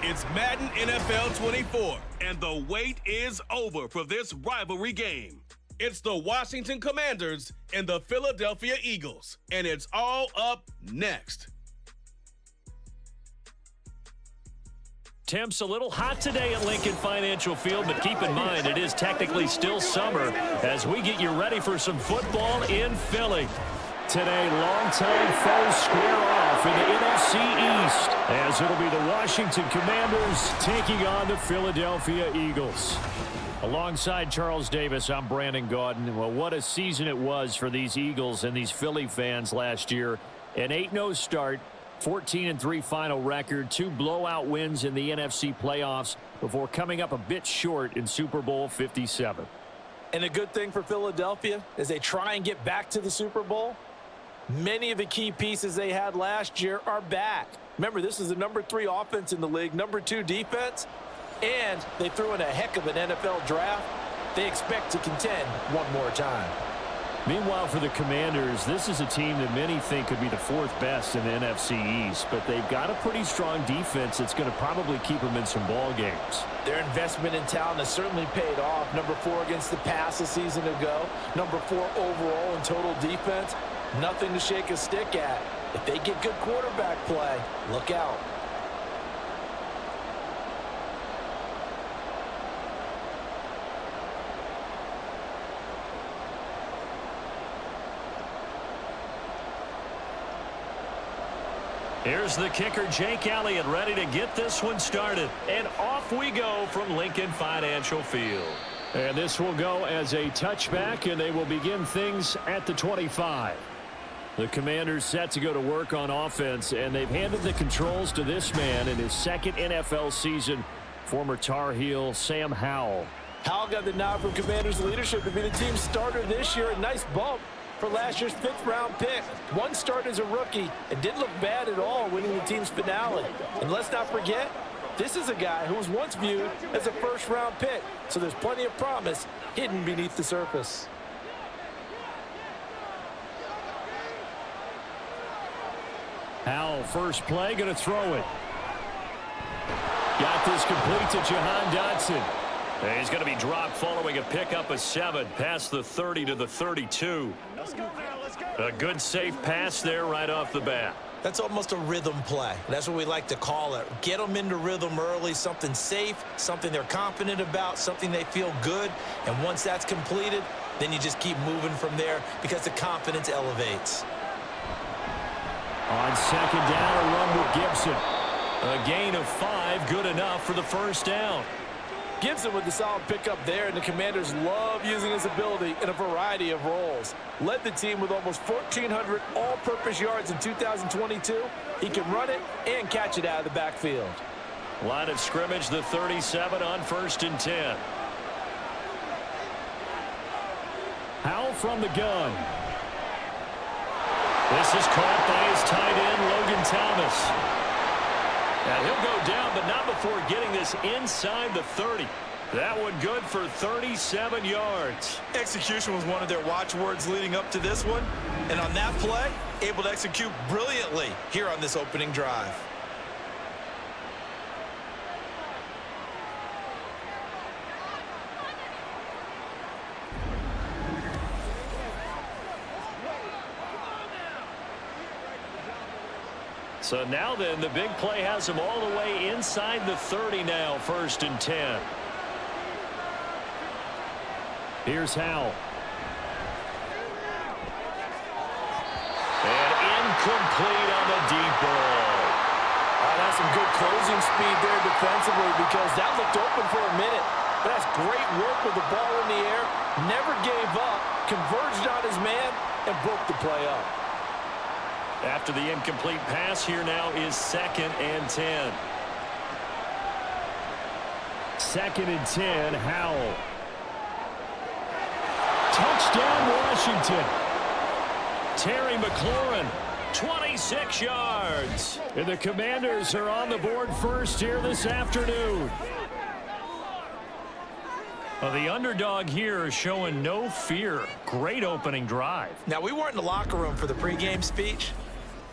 It's Madden NFL 24, and the wait is over for this rivalry game. It's the Washington Commanders and the Philadelphia Eagles, and it's all up next. Temps a little hot today at Lincoln Financial Field, but keep in mind it is technically still summer as we get you ready for some football in Philly. Today, longtime foes square off in the NFC East as it'll be the Washington Commanders taking on the Philadelphia Eagles. Alongside Charles Davis, I'm Brandon Gaudin. Well, what a season it was for these Eagles and these Philly fans last year. An 8-0 start, 14-3 final record, 2 blowout wins in the NFC playoffs before coming up a bit short in Super Bowl 57. And a good thing for Philadelphia as they try and get back to the Super Bowl, many of the key pieces they had last year are back. Remember, this is the number 3 offense in the league, number 2 defense, and they threw in a heck of an NFL draft. They expect to contend one more time. Meanwhile, for the Commanders, this is a team that many think could be the 4th best in the NFC East, but they've got a pretty strong defense that's going to probably keep them in some ball games. Their investment in talent has certainly paid off. Number 4 against the pass a season ago. Number 4 overall in total defense. Nothing to shake a stick at. If they get good quarterback play, look out. Here's the kicker, Jake Elliott, ready to get this one started. And off we go from Lincoln Financial Field. And this will go as a touchback, and they will begin things at the 25. The Commanders set to go to work on offense, and they've handed the controls to this man in his 2nd NFL season, former Tar Heel Sam Howell. Howell got the nod from Commanders leadership to be the team's starter this year. A nice bump for last year's 5th-round pick. 1 start as a rookie and didn't look bad at all, winning the team's finale. And let's not forget, this is a guy who was once viewed as a 1st-round pick, so there's plenty of promise hidden beneath the surface. Howell, first play, going to throw it. Got this complete to Jahan Dotson. And he's going to be dropped following a pickup of 7 past the 30 to the 32. A good safe pass there right off the bat. That's almost a rhythm play. That's what we like to call it. Get them into rhythm early, something safe, something they're confident about, something they feel good. And once that's completed, then you just keep moving from there because the confidence elevates. On 2nd down, a run with Gibson. A gain of 5, good enough for the 1st down. Gibson with the solid pickup there, and the Commanders love using his ability in a variety of roles. Led the team with almost 1,400 all-purpose yards in 2022. He can run it and catch it out of the backfield. Line of scrimmage, the 37 on 1st and 10. Howell from the gun. This is caught by his tight end, Logan Thomas. And he'll go down, but not before getting this inside the 30. That one good for 37 yards. Execution was one of their watchwords leading up to this one. And on that play, able to execute brilliantly here on this opening drive. So now then, the big play has him all the way inside the 30 now, 1st and 10. Here's Howell. And incomplete on the deep ball. That's some good closing speed there defensively because that looked open for a minute. But that's great work with the ball in the air. Never gave up, converged on his man, and broke the play up. After the incomplete pass, here now is 2nd and 10. 2nd and 10, Howell. Touchdown, Washington. Terry McLaurin, 26 yards. And the Commanders are on the board first here this afternoon. Well, the underdog here is showing no fear. Great opening drive. Now, we weren't in the locker room for the pregame speech,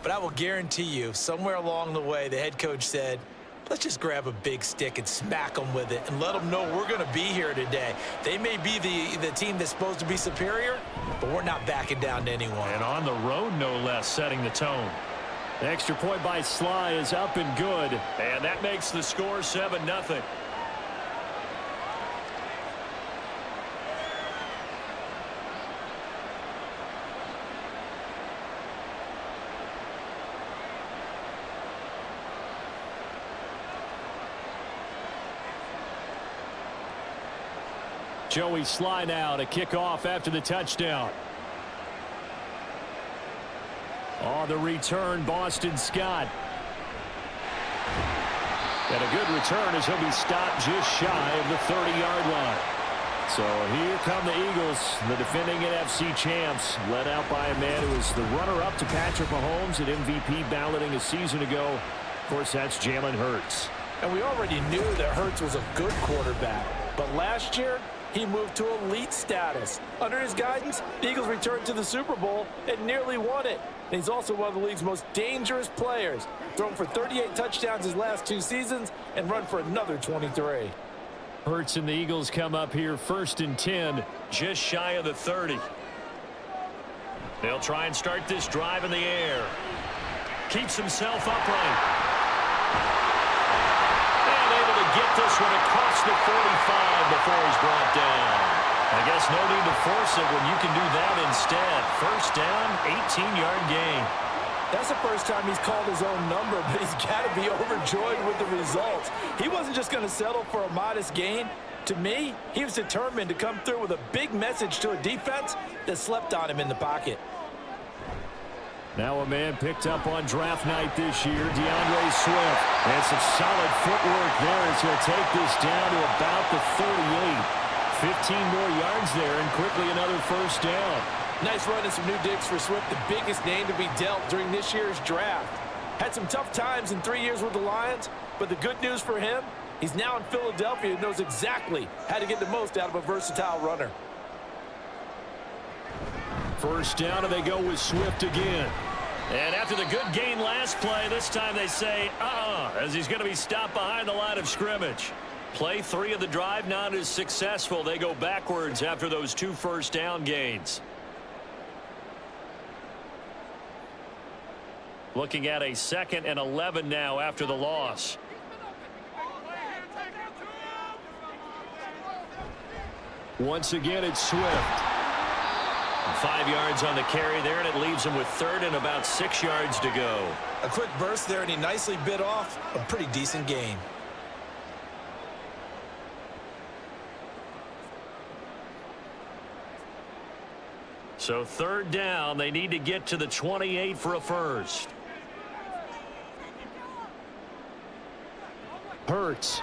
but I will guarantee you, somewhere along the way, the head coach said, let's just grab a big stick and smack them with it and let them know we're going to be here today. They may be the team that's supposed to be superior, but we're not backing down to anyone. And on the road, no less, setting the tone. The extra point by Sly is up and good. And that makes the score 7-0. Joey Sly now to kick off after the touchdown. On the return, Boston Scott. And a good return as he'll be stopped just shy of the 30-yard line. So here come the Eagles, the defending NFC champs, led out by a man who was the runner-up to Patrick Mahomes at MVP balloting a season ago. Of course, that's Jalen Hurts. And we already knew that Hurts was a good quarterback. But last year, he moved to elite status. Under his guidance, the Eagles returned to the Super Bowl and nearly won it. And he's also one of the league's most dangerous players. Thrown for 38 touchdowns his last 2 seasons and run for another 23. Hurts and the Eagles come up here 1st and 10, just shy of the 30. They'll try and start this drive in the air. Keeps himself upright. And able to get this one across the 45 before he's brought down. I guess no need to force it when you can do that instead. 1st down, 18-yard gain. That's the first time he's called his own number, but he's got to be overjoyed with the results. He wasn't just going to settle for a modest gain. To me, he was determined to come through with a big message to a defense that slept on him in the pocket. Now a man picked up on draft night this year, DeAndre Swift. And some solid footwork there as he'll take this down to about the 38. 15 more yards there and quickly another 1st down. Nice run and some new digs for Swift, the biggest name to be dealt during this year's draft. Had some tough times in 3 years with the Lions, but the good news for him, he's now in Philadelphia and knows exactly how to get the most out of a versatile runner. 1st down, and they go with Swift again. And after the good gain last play, this time they say, as he's going to be stopped behind the line of scrimmage. Play 3 of the drive not as successful. They go backwards after those 2 1st down gains. Looking at a 2nd and 11 now after the loss. Once again, it's Swift. 5 yards on the carry there, and it leaves him with 3rd and about 6 yards to go. A quick burst there, and he nicely bit off a pretty decent gain. So 3rd down, they need to get to the 28 for a 1st. Hurts.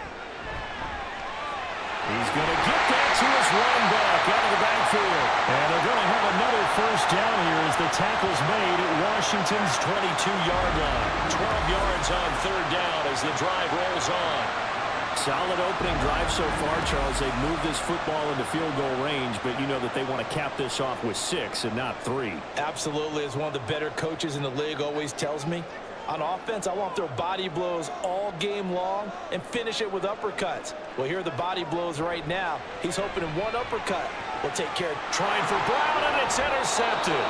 He's going to get that to his running back out of the backfield. And they're going to have another 1st down here as the tackle's made at Washington's 22-yard line. 12 yards on 3rd down as the drive rolls on. Solid opening drive so far, Charles. They've moved this football into field goal range, but you know that they want to cap this off with 6 and not 3. Absolutely. As one of the better coaches in the league always tells me, on offense, I want to throw body blows all game long and finish it with uppercuts. Well, here are the body blows right now. He's hoping in one uppercut will take care of trying for Brown, and it's intercepted.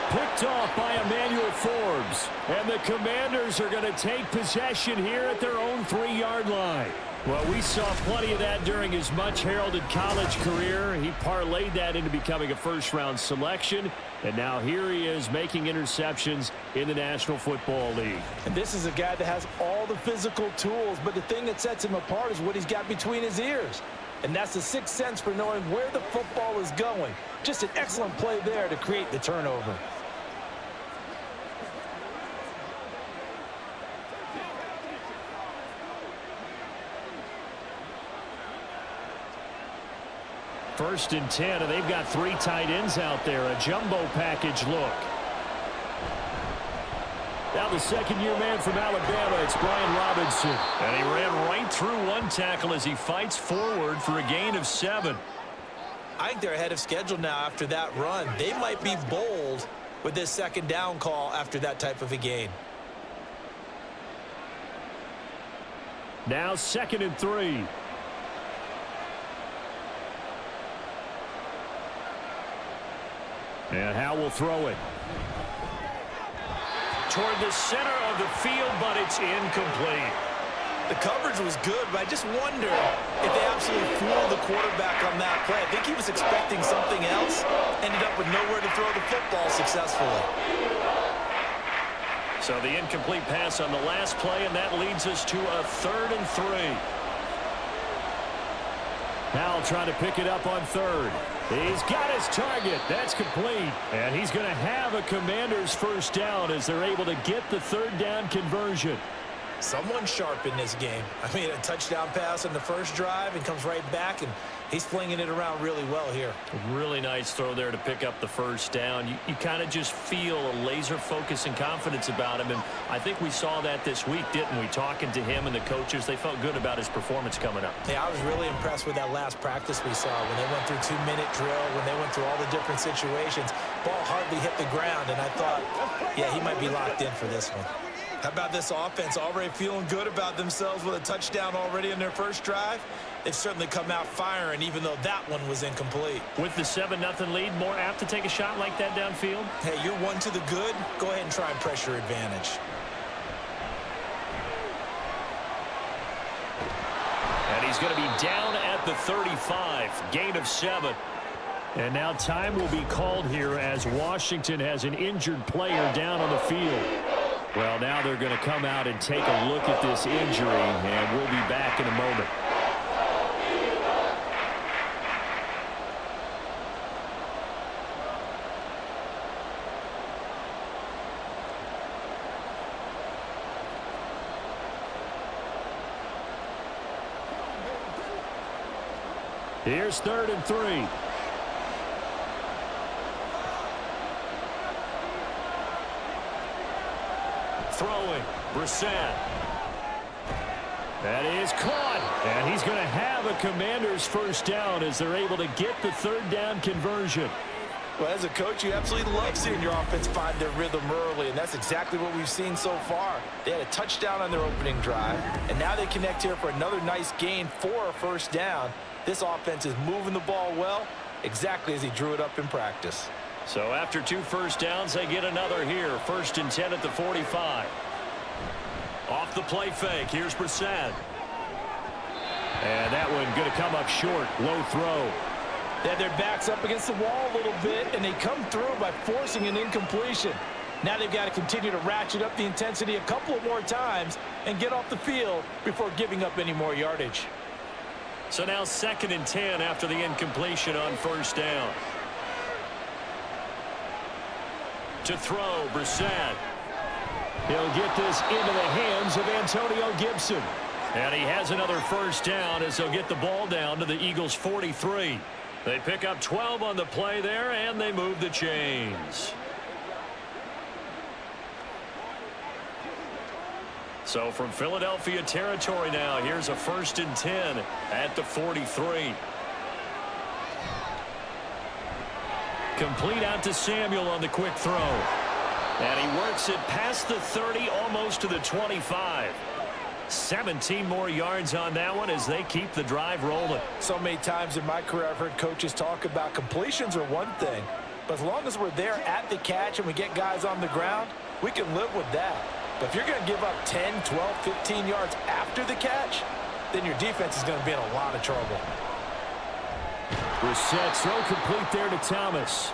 Picked off by Emmanuel Forbes. And the Commanders are going to take possession here at their own 3-yard line. Well, we saw plenty of that during his much-heralded college career. He parlayed that into becoming a first-round selection. And now here he is making interceptions in the National Football League. And this is a guy that has all the physical tools, but the thing that sets him apart is what he's got between his ears. And that's the 6th sense for knowing where the football is going. Just an excellent play there to create the turnover. First and 10, and they've got 3 tight ends out there. A jumbo package look. Now the 2nd-year man from Alabama, it's Brian Robinson. And he ran right through one tackle as he fights forward for a gain of 7. I think they're ahead of schedule now after that run. They might be bold with this 2nd down call after that type of a gain. Now 2nd and 3. And Howe will throw it. Toward the center of the field, but it's incomplete. The coverage was good, but I just wonder if they absolutely fooled the quarterback on that play. I think he was expecting something else, ended up with nowhere to throw the football successfully. So the incomplete pass on the last play, and that leads us to a 3rd and 3. Howell trying to pick it up on 3rd. He's got his target. That's complete. And he's going to have a Commanders first down as they're able to get the 3rd down conversion. Someone sharp in this game. I mean, a touchdown pass on the first drive and comes right back, and he's flinging it around really well here. Really nice throw there to pick up the first down. You kind of just feel a laser focus and confidence about him, and I think we saw that this week, didn't we? Talking to him and the coaches, they felt good about his performance coming up. Yeah, I was really impressed with that last practice we saw when they went through 2-minute drill, when they went through all the different situations. Ball hardly hit the ground, and I thought, yeah, he might be locked in for this one. How about this offense already feeling good about themselves with a touchdown already in their first drive? They've certainly come out firing, even though that one was incomplete. With the 7-0 lead, more apt to take a shot like that downfield? Hey, you're one to the good. Go ahead and try and pressure advantage. And he's going to be down at the 35. Gain of 7. And now time will be called here as Washington has an injured player down on the field. Well, now they're going to come out and take a look at this injury, and we'll be back in a moment. Here's 3rd and 3. Throwing, Brissett. That is caught, and he's going to have a Commanders first down as they're able to get the 3rd down conversion. Well, as a coach, you absolutely love seeing your offense find their rhythm early, and that's exactly what we've seen so far. They had a touchdown on their opening drive, and now they connect here for another nice gain for a first down. This offense is moving the ball well, exactly as he drew it up in practice. So after 2 first downs, they get another here. 1st and 10 at the 45. Off the play fake. Here's Brissett. And that one going to come up short. Low throw. They had their backs up against the wall a little bit, and they come through by forcing an incompletion. Now they've got to continue to ratchet up the intensity a couple of more times and get off the field before giving up any more yardage. So now 2nd and 10 after the incompletion on first down. To throw, Brissett. He'll get this into the hands of Antonio Gibson. And he has another first down as they'll get the ball down to the Eagles' 43. They pick up 12 on the play there, and they move the chains. So from Philadelphia territory now, here's a 1st and 10 at the 43. Complete out to Samuel on the quick throw. And he works it past the 30, almost to the 25. 17 more yards on that one as they keep the drive rolling. So many times in my career I've heard coaches talk about completions are one thing, but as long as we're there at the catch and we get guys on the ground, we can live with that. But if you're going to give up 10, 12, 15 yards after the catch, then your defense is going to be in a lot of trouble. Brissett's throw complete there to Thomas.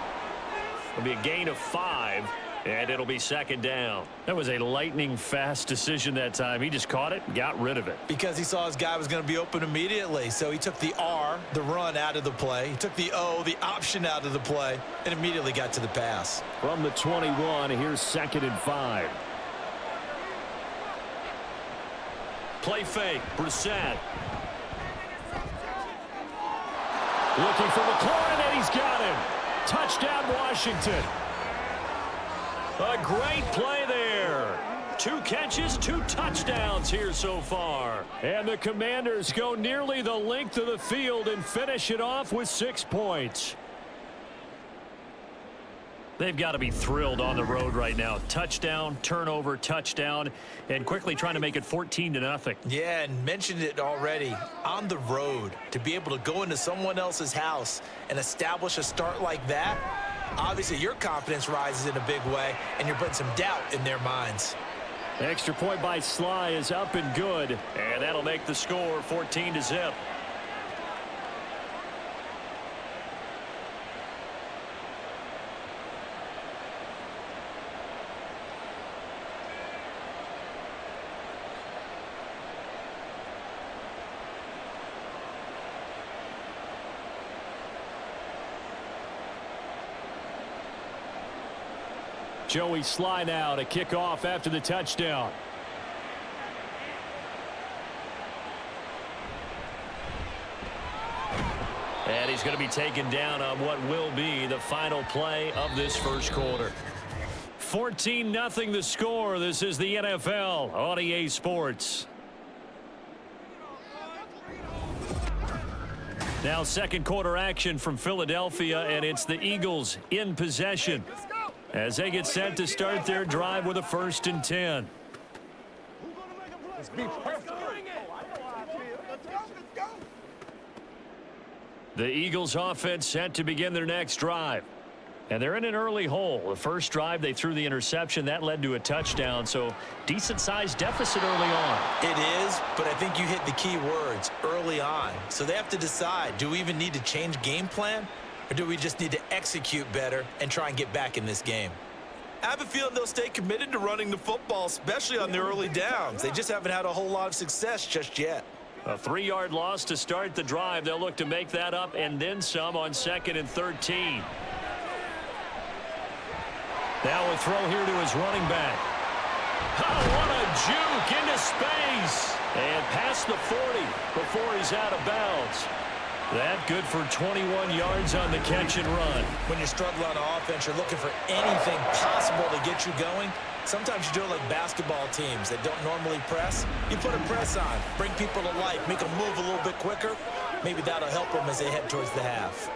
It'll be a gain of 5, and it'll be 2nd down. That was a lightning-fast decision that time. He just caught it and got rid of it. Because he saw his guy was going to be open immediately, so he took the R, the run, out of the play. He took the O, the option, out of the play, and immediately got to the pass. From the 21, here's 2nd and 5. Play fake, Brissett. Looking for McLaurin, and he's got him. Touchdown, Washington. A great play there. 2 catches, 2 touchdowns here so far. And the Commanders go nearly the length of the field and finish it off with 6 points. They've got to be thrilled on the road right now. Touchdown, turnover, touchdown, and quickly trying to make it 14-0. Yeah, and mentioned it already. On the road, to be able to go into someone else's house and establish a start like that, obviously your confidence rises in a big way, and you're putting some doubt in their minds. Extra point by Sly is up and good, and that'll make the score 14-0. Joey Sly now to kick off after the touchdown. And he's going to be taken down on what will be the final play of this first quarter. 14-0 the score. This is the NFL on EA Sports. Now second quarter action from Philadelphia, and it's the Eagles in possession as they get set to start their drive with a 1st and 10. The Eagles offense set to begin their next drive. And they're in an early hole. The first drive, they threw the interception. That led to a touchdown, so decent-sized deficit early on. It is, but I think you hit the key words, early on. So they have to decide, do we even need to change game plan, or do we just need to execute better and try and get back in this game? I have a feeling they'll stay committed to running the football, especially on their early downs. They just haven't had a whole lot of success just yet. A 3-yard loss to start the drive. They'll look to make that up and then some on 2nd and 13. Now a throw here to his running back. Oh, what a juke into space. And past the 40 before he's out of bounds. That good for 21 yards on the catch and run. When you're struggling on offense, you're looking for anything possible to get you going. Sometimes you do it like basketball teams that don't normally press. You put a press on, bring people to life, make them move a little bit quicker. Maybe that'll help them as they head towards the half.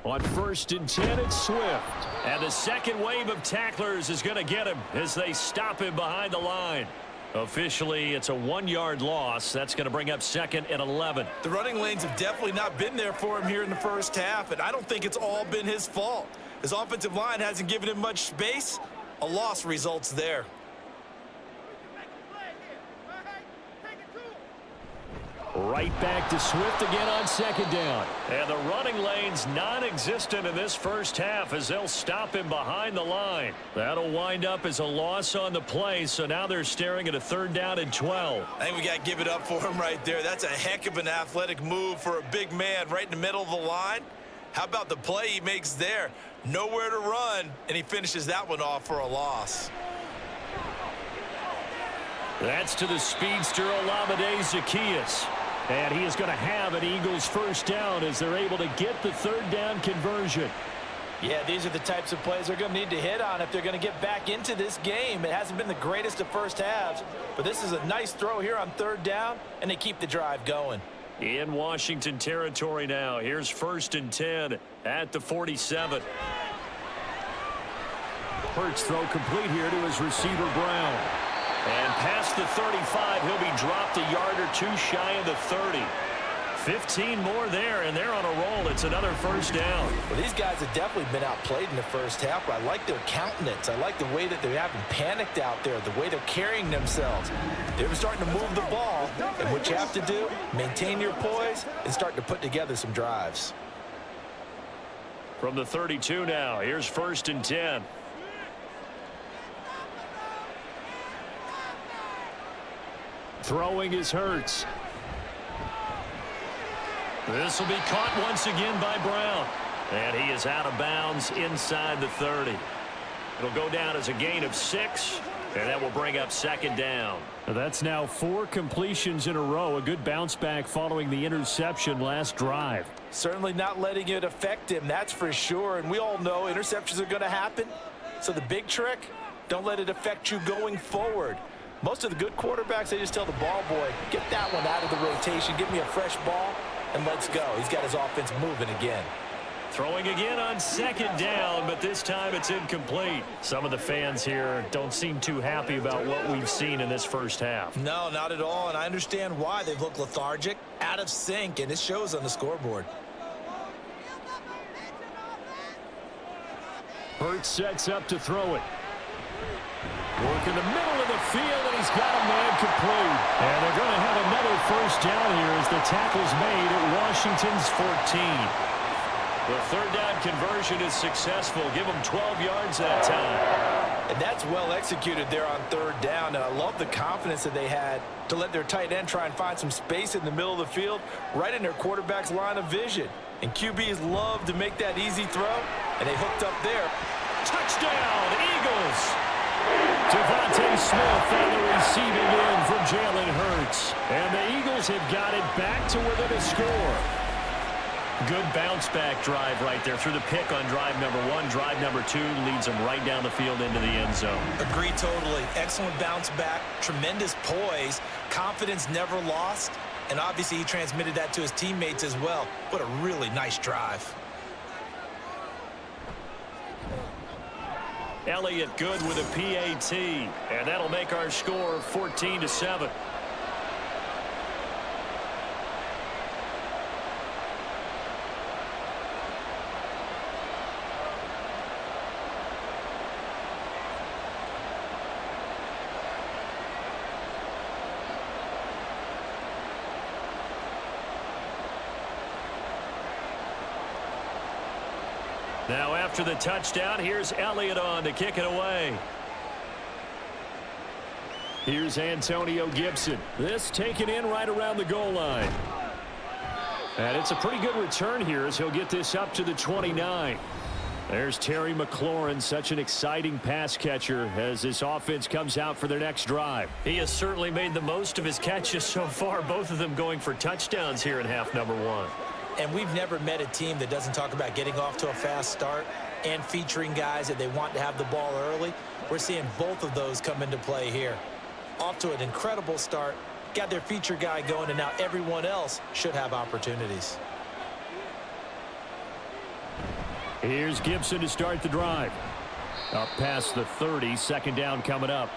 On 1st and 10, it's Swift. And the second wave of tacklers is going to get him as they stop him behind the line. Officially, it's a 1-yard loss. That's going to bring up 2nd and 11. The running lanes have definitely not been there for him here in the first half, and I don't think it's all been his fault. His offensive line hasn't given him much space. A loss results there. Right back to Swift again on 2nd down. And the running lane's non-existent in this first half as they'll stop him behind the line. That'll wind up as a loss on the play, so now they're staring at a 3rd down and 12. I think we got to give it up for him right there. That's a heck of an athletic move for a big man right in the middle of the line. How about the play he makes there? Nowhere to run, and he finishes that one off for a loss. That's to the speedster Olamide Zaccheaus. And he is going to have an Eagles 1st down as they're able to get the 3rd down conversion. Yeah, these are the types of plays they're going to need to hit on if they're going to get back into this game. It hasn't been the greatest of first halves, but this is a nice throw here on 3rd down, and they keep the drive going. In Washington territory now. Here's 1st and 10 at the 47. Hurts throw complete here to his receiver Brown. And past the 35, he'll be dropped a yard or two shy of the 30. 15 more there, and they're on a roll. It's another 1st down. Well, these guys have definitely been outplayed in the first half, but I like their countenance. I like the way that they haven't panicked out there, the way they're carrying themselves. They're starting to move the ball, and what you have to do, maintain your poise and start to put together some drives. From the 32 now, here's 1st and 10. Throwing is Hurts. This will be caught once again by Brown. And he is out of bounds inside the 30. It'll go down as a gain of 6, and that will bring up 2nd down. That's now 4 completions in a row. A good bounce back following the interception last drive. Certainly not letting it affect him, that's for sure. And we all know interceptions are going to happen. So the big trick, don't let it affect you going forward. Most of the good quarterbacks, they just tell the ball boy, get that one out of the rotation, give me a fresh ball, and let's go. He's got his offense moving again. Throwing again on second down, but this time it's incomplete. Some of the fans here don't seem too happy about what we've seen in this first half. No, not at all, and I understand why. They've looked lethargic, out of sync, and it shows on the scoreboard. Hurts sets up to throw it. Work in the middle of the field, and he's got a man complete. And they're going to have another first down here as the tackle's made at Washington's 14. The third down conversion is successful. Give them 12 yards that time. And that's well executed there on third down. And I love the confidence that they had to let their tight end try and find some space in the middle of the field, right in their quarterback's line of vision. And QBs love to make that easy throw, and they hooked up there. Touchdown, Eagles! Devontae Smith on the receiving end from Jalen Hurts. And the Eagles have got it back to within a score. Good bounce-back drive right there through the pick on drive number 1. Drive number 2 leads them right down the field into the end zone. Agree totally. Excellent bounce back, tremendous poise, confidence never lost, and obviously he transmitted that to his teammates as well. What a really nice drive. Elliott good with a PAT, and that'll make our score 14-7. Now after the touchdown, here's Elliott on to kick it away. Here's Antonio Gibson. This taken in right around the goal line. And it's a pretty good return here as he'll get this up to the 29. There's Terry McLaurin, such an exciting pass catcher as this offense comes out for their next drive. He has certainly made the most of his catches so far, both of them going for touchdowns here in half number 1. And we've never met a team that doesn't talk about getting off to a fast start and featuring guys that they want to have the ball early. We're seeing both of those come into play here. Off to an incredible start, got their feature guy going, and now everyone else should have opportunities. Here's Gibson to start the drive. Up past the 30, second down coming up.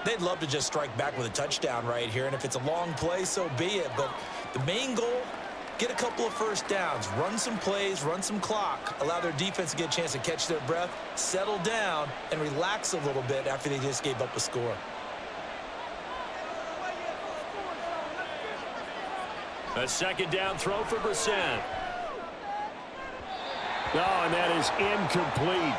They'd love to just strike back with a touchdown right here, and if it's a long play, so be it. But the main goal, get a couple of first downs, run some plays, run some clock, allow their defense to get a chance to catch their breath, settle down, and relax a little bit after they just gave up a score. A second down throw for Brissett. Oh, and that is incomplete.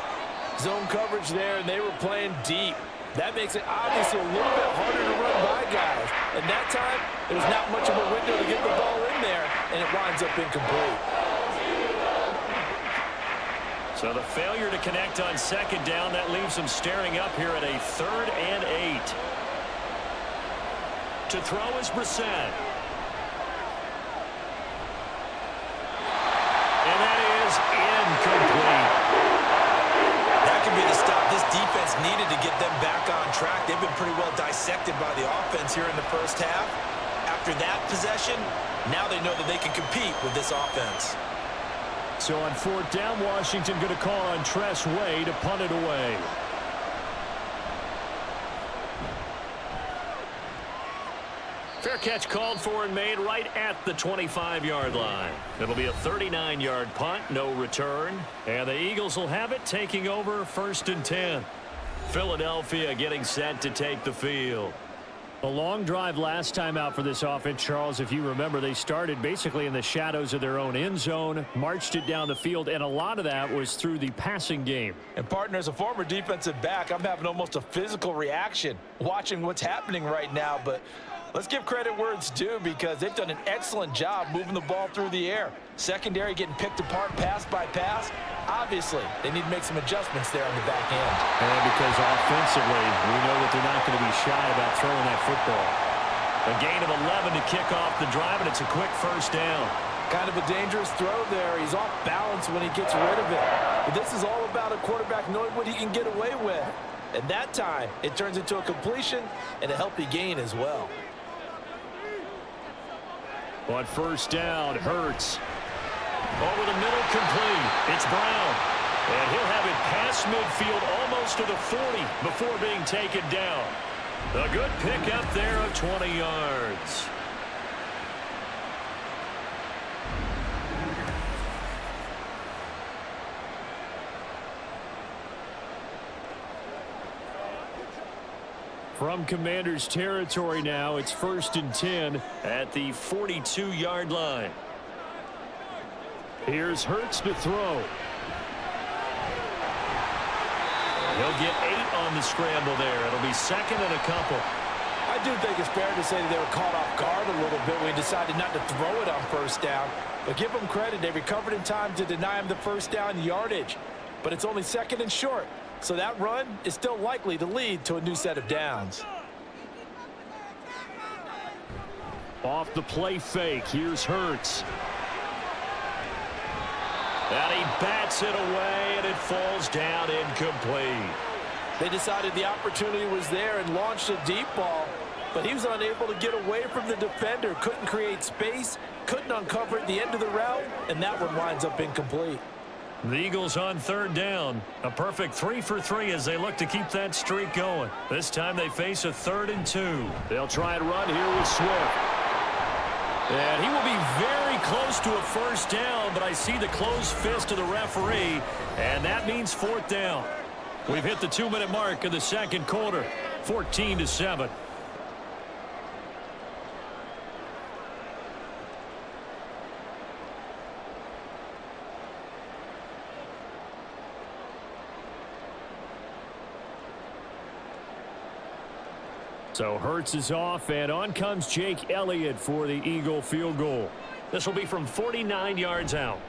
Zone coverage there, and they were playing deep. That makes it obviously a little bit harder to run by guys. And that time, there's not much of a window to get the ball in there, and it winds up incomplete. So the failure to connect on second down, that leaves them staring up here at a 3rd and 8. To throw is Brissett. And that is incomplete. That could be the stop this defense needed to get them back on track. They've been pretty well dissected by the offense here in the first half. After that possession, now they know that they can compete with this offense. So on 4th down, Washington going to call on Tress Way to punt it away. Fair catch called for and made right at the 25-yard line. It'll be a 39-yard punt, no return. And the Eagles will have it, taking over 1st and 10. Philadelphia getting set to take the field. A long drive last time out for this offense, Charles. If you remember, they started basically in the shadows of their own end zone, marched it down the field, and a lot of that was through the passing game. And, partner, as a former defensive back, I'm having almost a physical reaction watching what's happening right now. But let's give credit where it's due, because they've done an excellent job moving the ball through the air. Secondary getting picked apart pass by pass. Obviously, they need to make some adjustments there on the back end. And because offensively, we know that they're not going to be shy about throwing that football. A gain of 11 to kick off the drive, and it's a quick first down. Kind of a dangerous throw there. He's off balance when he gets rid of it. But this is all about a quarterback knowing what he can get away with. And that time, it turns into a completion and a healthy gain as well. On first down, Hurts. Over the middle, complete. It's Brown. And he'll have it past midfield almost to the 40 before being taken down. A good pickup there of 20 yards. From Commanders territory now, it's 1st and 10 at the 42-yard line. Here's Hurts to throw. He'll get 8 on the scramble there. It'll be 2nd and a couple. I do think it's fair to say that they were caught off guard a little bit when he decided not to throw it on first down. But give them credit. They recovered in time to deny him the first down yardage. But it's only 2nd and short. So that run is still likely to lead to a new set of downs. Off the play fake, here's Hurts. And he bats it away, and it falls down incomplete. They decided the opportunity was there and launched a deep ball, but he was unable to get away from the defender, couldn't create space, couldn't uncover at the end of the route, and that one winds up incomplete. The Eagles on 3rd down. A perfect 3 for 3 as they look to keep that streak going. This time they face a 3rd and 2. They'll try and run here with Swift. And he will be very close to a first down, but I see the closed fist of the referee, and that means 4th down. We've hit the 2-minute mark of the 2nd quarter, 14-7. So Hurts is off, and on comes Jake Elliott for the Eagle field goal. This will be from 49 yards out.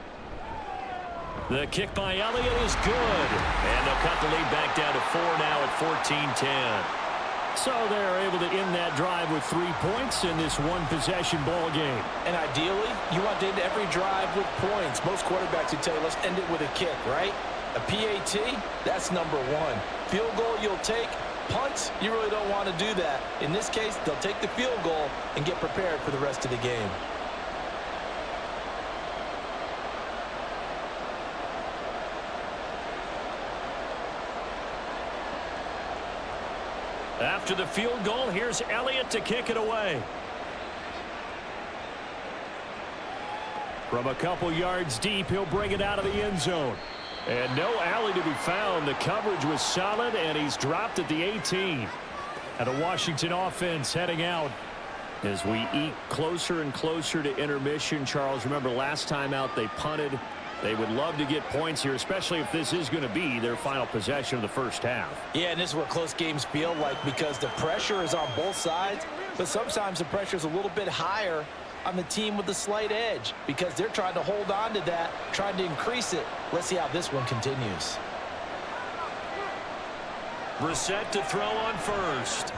The kick by Elliott is good. And they'll cut the lead back down to 4 now at 14-10. So they're able to end that drive with 3 points in this one-possession ball game. And ideally, you want to end every drive with points. Most quarterbacks would tell you, let's end it with a kick, right? A PAT, that's number 1. Field goal you'll take. Punts, you really don't want to do that. In this case, they'll take the field goal and get prepared for the rest of the game. After the field goal, here's Elliott to kick it away. From a couple yards deep, he'll bring it out of the end zone. And no alley to be found. The coverage was solid, and he's dropped at the 18. And a Washington offense heading out as we eat closer and closer to intermission. Charles, remember last time out they punted. They would love to get points here, especially if this is going to be their final possession of the first half. Yeah, and this is what close games feel like because the pressure is on both sides, but sometimes the pressure is a little bit higher on the team with the slight edge because they're trying to hold on to that, trying to increase it. Let's see how this one continues. Brissett to throw on first.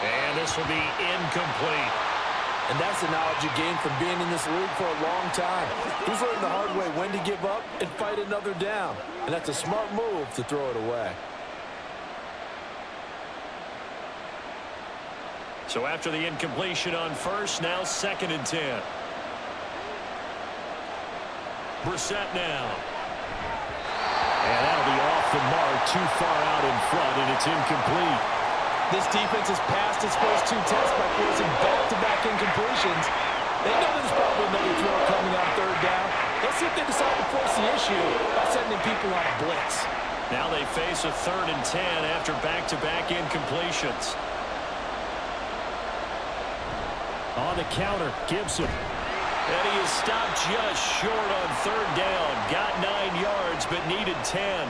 And this will be incomplete. And that's the knowledge you gain from being in this league for a long time. He's learned the hard way when to give up and fight another down. And that's a smart move to throw it away. So after the incompletion on first, now 2nd and 10. Brissett now. And that'll be off the mark, too far out in front, and it's incomplete. This defense has passed its first 2 tests by forcing back-to-back incompletions. They know there's probably another throw coming on 3rd down. Let's see if they decide to force the issue by sending people on a blitz. Now they face a 3rd and 10 after back-to-back incompletions. On the counter, Gibson. And he is stopped just short on 3rd down. Got 9 yards, but needed 10.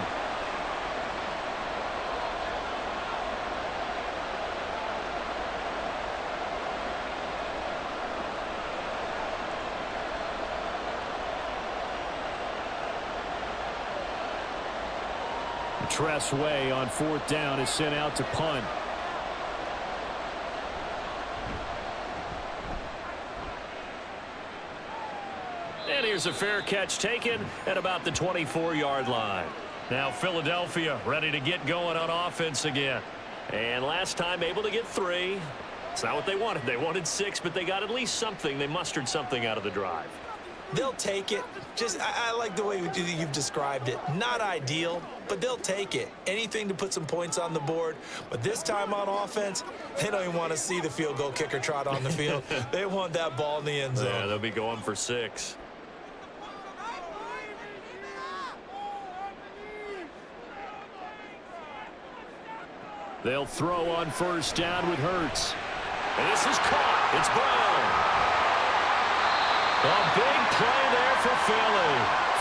Tress Way on 4th down is sent out to punt. And here's a fair catch taken at about the 24-yard line. Now Philadelphia ready to get going on offense again. And last time able to get 3. It's not what they wanted. They wanted 6, but they got at least something. They mustered something out of the drive. They'll take it. I like the way you've described it. Not ideal, but they'll take it. Anything to put some points on the board. But this time on offense, they don't even want to see the field goal kicker trot on the field. They want that ball in the end zone. Yeah, they'll be going for 6. They'll throw on first down with Hurts. And this is caught. It's Brown. A big play there for Philly.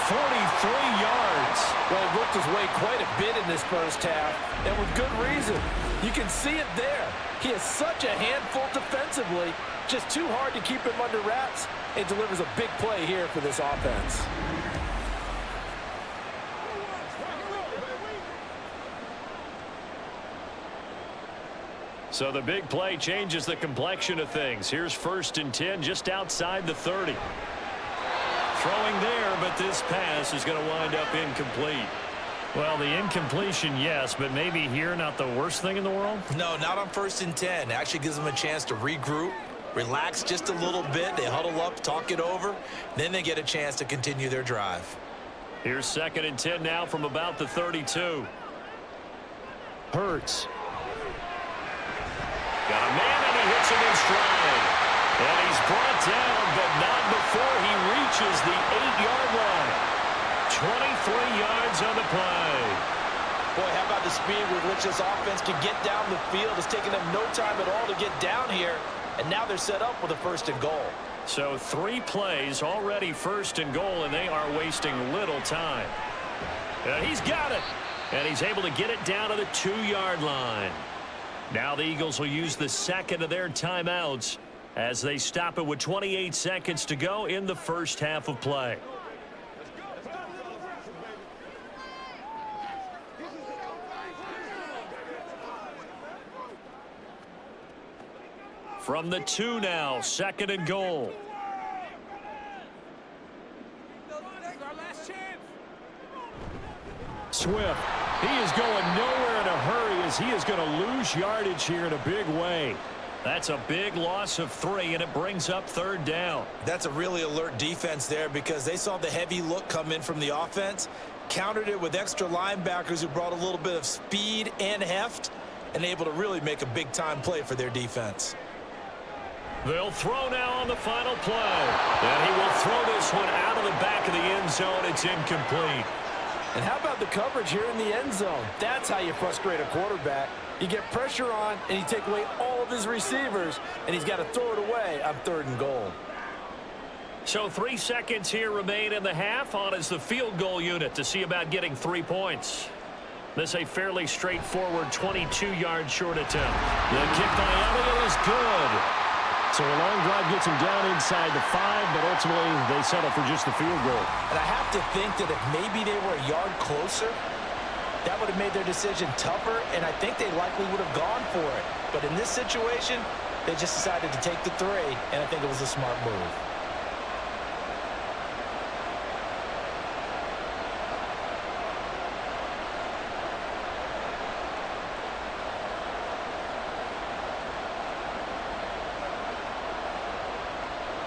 43 yards. Well, he worked his way quite a bit in this first half, and with good reason. You can see it there. He is such a handful defensively. Just too hard to keep him under wraps, and delivers a big play here for this offense. So the big play changes the complexion of things. Here's 1st and 10 just outside the 30. Throwing there, but this pass is going to wind up incomplete. Well, the incompletion, yes, but maybe here not the worst thing in the world? No, not on 1st and 10. Actually gives them a chance to regroup, relax just a little bit. They huddle up, talk it over. Then they get a chance to continue their drive. Here's 2nd and 10 now from about the 32. Hurts. Got a man, and he hits him in stride. And he's brought down, but not before he reaches the 8-yard line. 23 yards on the play. Boy, how about the speed with which this offense can get down the field? It's taken them no time at all to get down here. And now they're set up with a 1st and goal. So 3 plays, already 1st and goal, and they are wasting little time. And he's got it. And he's able to get it down to the 2-yard line. Now the Eagles will use the 2nd of their timeouts as they stop it with 28 seconds to go in the first half of play. From the 2 now, 2nd and goal. Swift. He is going nowhere in a hurry as he is going to lose yardage here in a big way. That's a big loss of 3, and it brings up 3rd down. That's a really alert defense there because they saw the heavy look come in from the offense, countered it with extra linebackers who brought a little bit of speed and heft, and able to really make a big-time play for their defense. They'll throw now on the final play. And he will throw this one out of the back of the end zone. It's incomplete. And how about the coverage here in the end zone? That's how you frustrate a quarterback. You get pressure on, and you take away all of his receivers, and he's got to throw it away on 3rd and goal. So 3 seconds here remain in the half. On is the field goal unit to see about getting 3 points. This a fairly straightforward 22-yard short attempt. The kick by Elliott is good. So a long drive gets him down inside the 5, but ultimately they settle for just the field goal. And I have to think that if maybe they were a yard closer, that would have made their decision tougher, and I think they likely would have gone for it. But in this situation, they just decided to take the 3, and I think it was a smart move.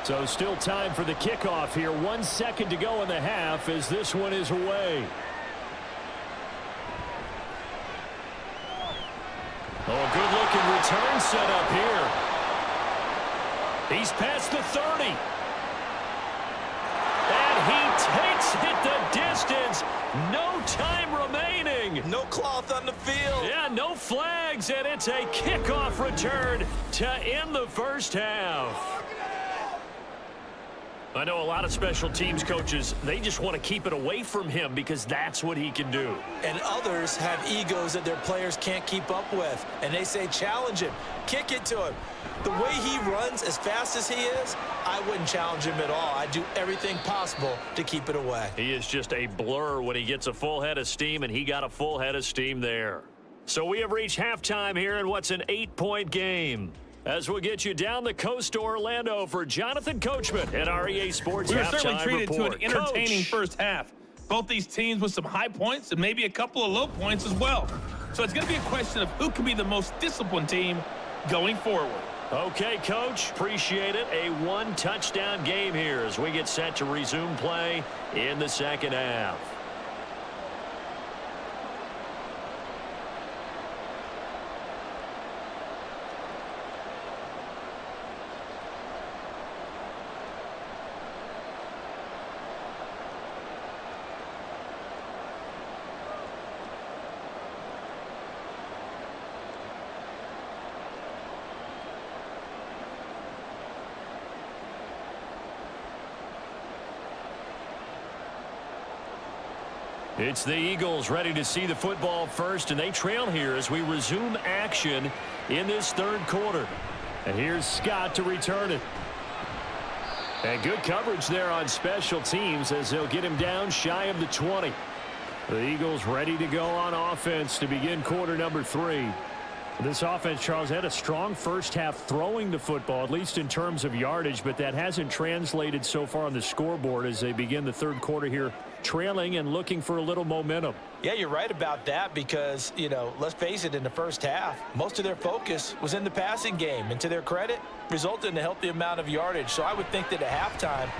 So still time for the kickoff here. 1 second to go in the half as this one is away. Oh, good-looking return set up here. He's past the 30. And he takes it the distance. No time remaining. No cloth on the field. Yeah, no flags, and it's a kickoff return to end the first half. I know a lot of special teams coaches, they just want to keep it away from him because that's what he can do. And others have egos that their players can't keep up with. And they say, challenge him, kick it to him. The way he runs as fast as he is, I wouldn't challenge him at all. I'd do everything possible to keep it away. He is just a blur when he gets a full head of steam, and he got a full head of steam there. So we have reached halftime here in what's an 8-point game. As we'll get you down the coast to Orlando for Jonathan Coachman at our EA Sports We were Halftime certainly treated Report. to an entertaining Coach. first half. Both these teams with some high points and maybe a couple of low points as well. So it's going to be a question of who can be the most disciplined team going forward. Okay, Coach, appreciate it. A one-touchdown game here as we get set to resume play in the second half. It's the Eagles ready to see the football first, and they trail here as we resume action in this third quarter. And here's Scott to return it. And good coverage there on special teams as they'll get him down shy of the 20. The Eagles ready to go on offense to begin quarter number 3. This offense, Charles, had a strong first half throwing the football, at least in terms of yardage, but that hasn't translated so far on the scoreboard as they begin the third quarter here, trailing and looking for a little momentum. Yeah, you're right about that because, you know, let's face it, in the first half, most of their focus was in the passing game. And to their credit, resulted in a healthy amount of yardage. So I would think that at halftime,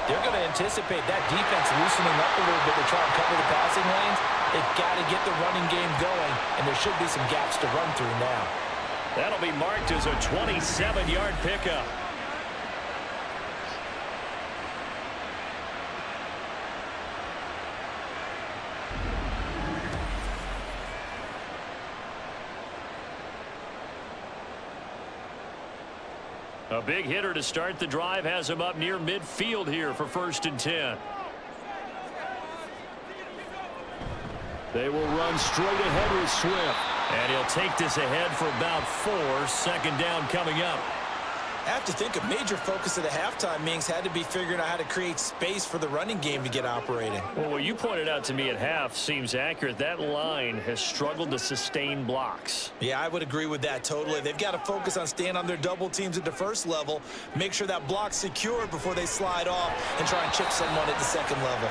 they're going to anticipate that defense loosening up a little bit to try and cover the passing lanes. They've got to get the running game going, and there should be some gaps to run through now. That'll be marked as a 27-yard pickup. A big hitter to start the drive has him up near midfield here for 1st and 10. They will run straight ahead with Swift. And he'll take this ahead for about 4. 2nd down coming up. I have to think a major focus of the halftime meetings had to be figuring out how to create space for the running game to get operating. Well, what you pointed out to me at half seems accurate. That line has struggled to sustain blocks. Yeah, I would agree with that totally. They've got to focus on staying on their double teams at the first level, make sure that block's secured before they slide off and try and chip someone at the second level.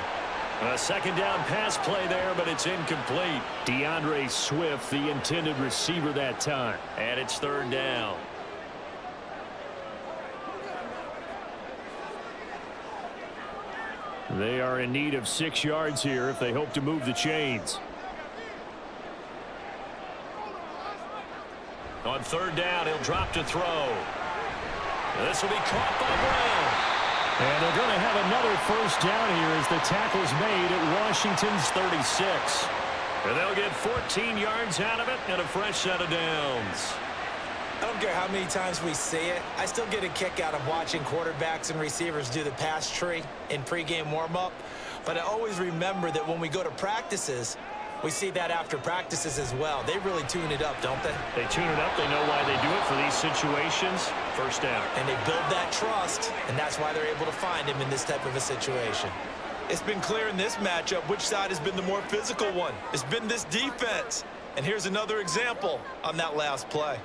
A 2nd down pass play there, but it's incomplete. DeAndre Swift, the intended receiver that time. And it's 3rd down. They are in need of 6 yards here if they hope to move the chains. On 3rd down, he'll drop to throw. This will be caught by Brown. And they're going to have another 1st down here as the tackle's made at Washington's 36. And they'll get 14 yards out of it and a fresh set of downs. I don't care how many times we see it. I still get a kick out of watching quarterbacks and receivers do the pass tree in pregame warm-up. But I always remember that when we go to practices, we see that after practices as well. They really tune it up, don't they? They tune it up. They know why they do it for these situations. 1st down. And they build that trust, and that's why they're able to find him in this type of a situation. It's been clear in this matchup which side has been the more physical one. It's been this defense. And here's another example on that last play.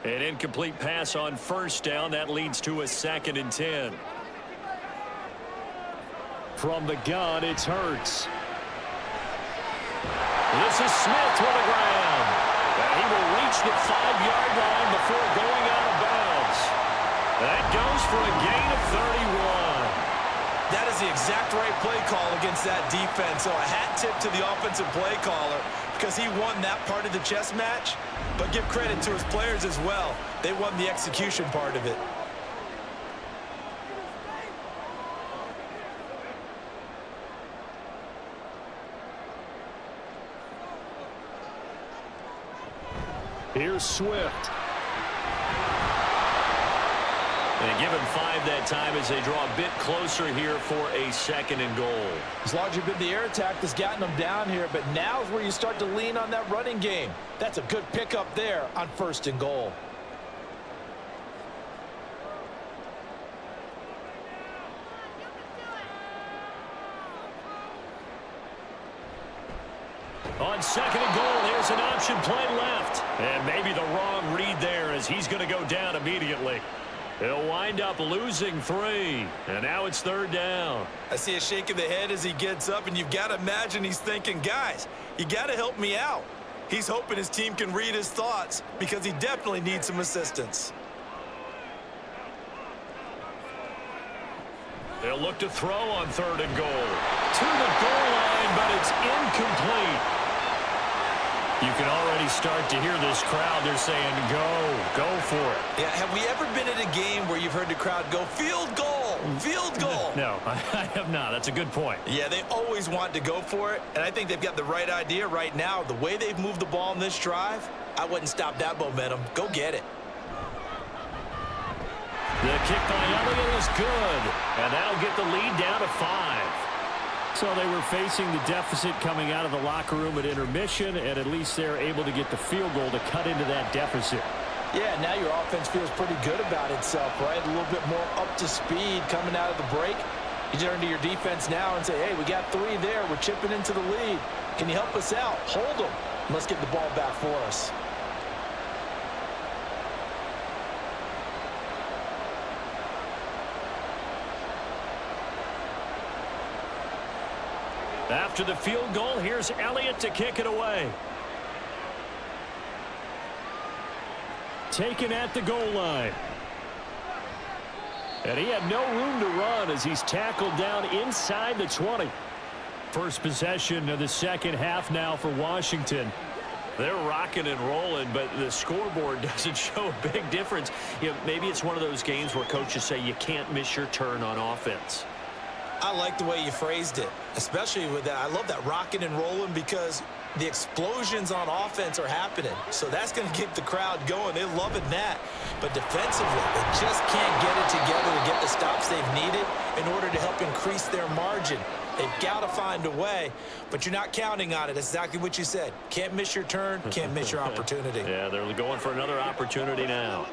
An incomplete pass on 1st down. That leads to a 2nd and 10. From the gun, it's Hurts. This is Smith with the ground. And he will reach the 5-yard line before going out of bounds. That goes for a gain of 31. That is the exact right play call against that defense. So a hat tip to the offensive play caller because he won that part of the chess match. But give credit to his players as well. They won the execution part of it. Here's Swift. And give him 5 that time as they draw a bit closer here for a 2nd and goal. As large as been the air attack that's gotten them down here, but now is where you start to lean on that running game. That's a good pickup there on 1st and goal. On 2nd and goal, there's an option play left. And maybe the wrong read there as he's going to go down immediately. He'll wind up losing 3, and now it's 3rd down. I see a shake of the head as he gets up, and you've got to imagine he's thinking, guys, you got to help me out. He's hoping his team can read his thoughts because he definitely needs some assistance. They'll look to throw on 3rd and goal. To the goal line, but it's incomplete. You can already start to hear this crowd. They're saying, go for it. Yeah, have we ever been at a game where you've heard the crowd go, field goal, field goal? No, I have not. That's a good point. Yeah, they always want to go for it, and I think they've got the right idea right now. The way they've moved the ball in this drive, I wouldn't stop that momentum. Go get it. The kick by Elliott is good, and that'll get the lead down to 5. So they were facing the deficit coming out of the locker room at intermission, and at least they're able to get the field goal to cut into that deficit. Yeah, now your offense feels pretty good about itself, right? A little bit more up to speed coming out of the break. You turn to your defense now and say, hey, we got 3 there. We're chipping into the lead. Can you help us out? Hold them. Let's get the ball back for us. After the field goal, here's Elliott to kick it away. Taken at the goal line. And he had no room to run as he's tackled down inside the 20. First possession of the second half now for Washington. They're rocking and rolling, but the scoreboard doesn't show a big difference. You know, maybe it's one of those games where coaches say you can't miss your turn on offense. I like the way you phrased it, especially with that. I love that rocking and rolling because the explosions on offense are happening. So that's going to get the crowd going. They're loving that. But defensively, they just can't get it together to get the stops they've needed in order to help increase their margin. They've got to find a way, but you're not counting on it. That's exactly what you said. Can't miss your turn, can't miss your opportunity. Yeah, they're going for another opportunity now.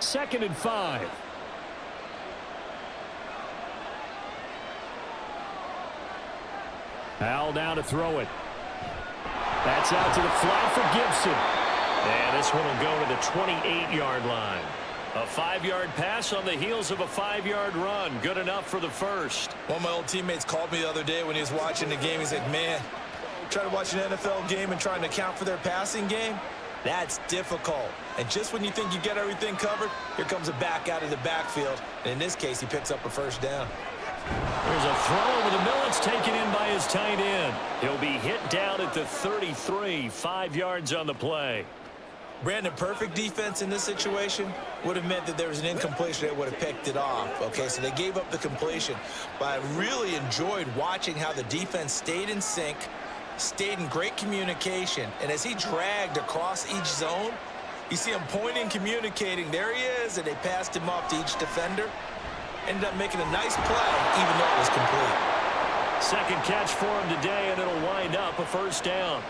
2nd and 5. Al down to throw it. That's out to the flat for Gibson. And this one will go to the 28-yard line. A 5-yard pass on the heels of a 5-yard run. Good enough for the first. One of my old teammates called me the other day when he was watching the game. He's like, man, trying to watch an NFL game and trying to account for their passing game, that's difficult. And just when you think you get everything covered, here comes a back out of the backfield. And in this case, he picks up a first down. There's a throw over the middle. It's taken in by his tight end. He'll be hit down at the 33, 5 yards on the play. Brandon, perfect defense in this situation would have meant that there was an incompletion that would have picked it off. Okay, so they gave up the completion. But I really enjoyed watching how the defense stayed in sync, stayed in great communication. And as he dragged across each zone, you see him pointing, communicating. There he is, and they passed him off to each defender. Ended up making a nice play, even though it was complete. Second catch for him today, and it'll wind up a first down.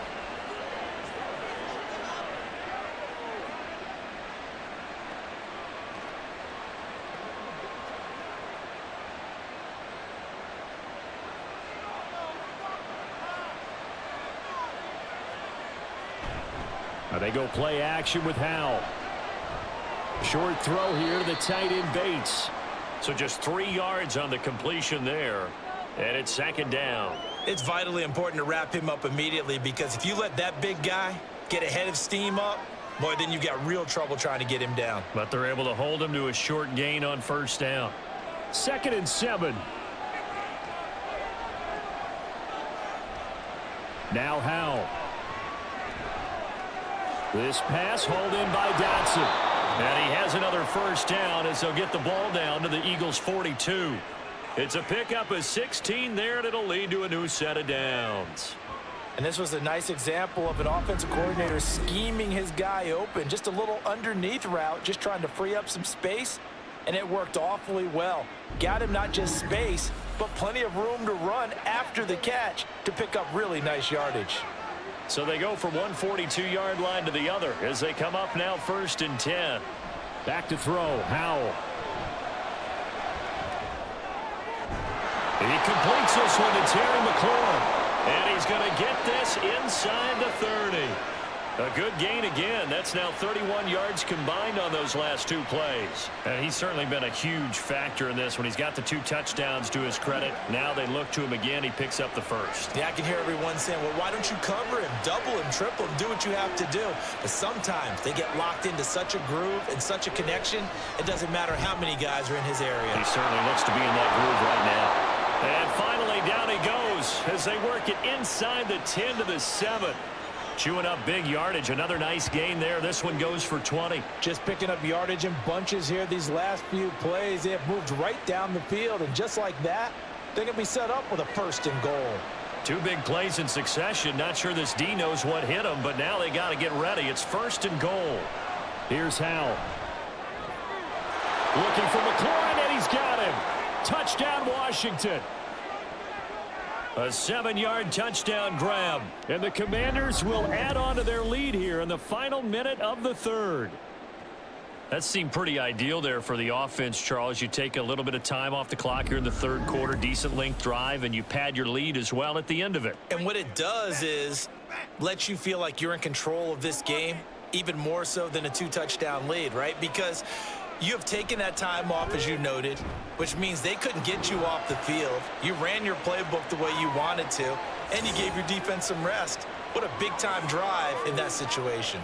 Now they go play action with Howell. Short throw here to the tight end Bates. So just 3 yards on the completion there. And it's 2nd down. It's vitally important to wrap him up immediately because if you let that big guy get ahead of steam up, boy, then you've got real trouble trying to get him down. But they're able to hold him to a short gain on first down. 2nd and 7. Now Howell. This pass hauled in by Dotson. And he has another first down as they'll get the ball down to the Eagles' 42. It's a pickup of 16 there, and it'll lead to a new set of downs. And this was a nice example of an offensive coordinator scheming his guy open. Just a little underneath route, just trying to free up some space, and it worked awfully well. Got him not just space, but plenty of room to run after the catch to pick up really nice yardage. So they go from one 42-yard line to the other as they come up now 1st and 10. Back to throw, Howell. He completes this one to Terry McLaurin. And he's going to get this inside the 30. A good gain again. That's now 31 yards combined on those last two plays. And he's certainly been a huge factor in this when he's got the 2 touchdowns to his credit. Now they look to him again. He picks up the first. Yeah, I can hear everyone saying, well, why don't you cover him, double him, triple him, do what you have to do. But sometimes they get locked into such a groove and such a connection, it doesn't matter how many guys are in his area. He certainly looks to be in that groove right now. And finally, down he goes as they work it inside the 10 to the 7. Chewing up big yardage. Another nice gain there. This one goes for 20. Just picking up yardage in bunches here these last few plays. They have moved right down the field, and just like that, they're going to be set up with a 1st and goal. 2 big plays in succession. Not sure this D knows what hit him, but now they got to get ready. It's 1st and goal. Here's Howell. Looking for McLaurin, and he's got him. Touchdown, Washington. A 7-yard touchdown grab. And the Commanders will add on to their lead here in the final minute of the 3rd. That seemed pretty ideal there for the offense, Charles. You take a little bit of time off the clock here in the 3rd quarter, decent length drive, and you pad your lead as well at the end of it. And what it does is let you feel like you're in control of this game, even more so than a 2-touchdown lead, right? Because you have taken that time off, as you noted, which means they couldn't get you off the field. You ran your playbook the way you wanted to, and you gave your defense some rest. What a big-time drive in that situation.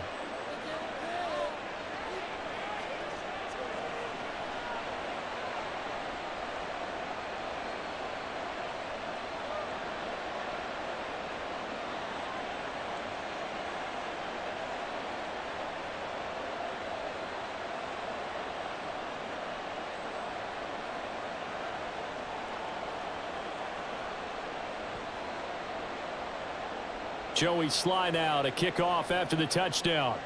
Joey Sly now to kick off after the touchdown.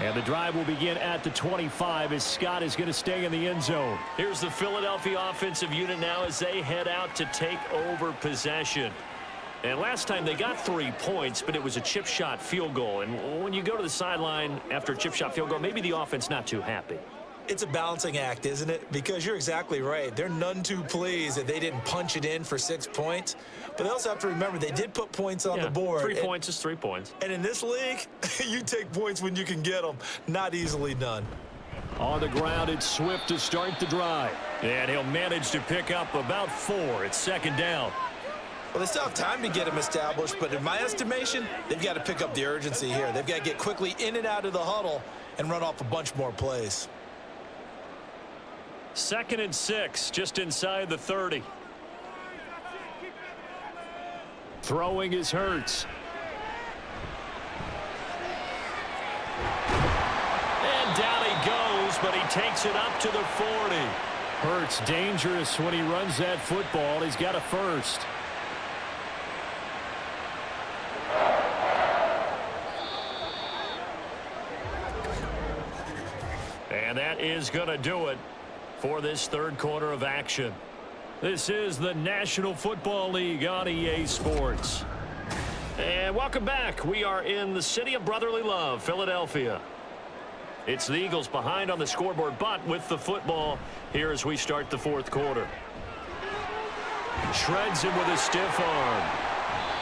And the drive will begin at the 25 as Scott is going to stay in the end zone. Here's the Philadelphia offensive unit now as they head out to take over possession. And last time they got 3 points, but it was a chip shot field goal. And when you go to the sideline after a chip shot field goal, maybe the offense not too happy. It's a balancing act, isn't it? Because you're exactly right. They're none too pleased that they didn't punch it in for 6 points. But they also have to remember they did put points on the board. 3 points is 3 points. And in this league, you take points when you can get them. Not easily done. On the ground, it's Swift to start the drive. And he'll manage to pick up about 4. It's 2nd down. Well, they still have time to get them established, but in my estimation, they've got to pick up the urgency here. They've got to get quickly in and out of the huddle and run off a bunch more plays. 2nd and 6, just inside the 30. Throwing is Hurts. And down he goes, but he takes it up to the 40. Hurts dangerous when he runs that football. He's got a 1st. And that is going to do it for this 3rd quarter of action. This is the National Football League on EA Sports. And welcome back. We are in the city of brotherly love, Philadelphia. It's the Eagles behind on the scoreboard, but with the football here as we start the 4th quarter. Shreds him with a stiff arm.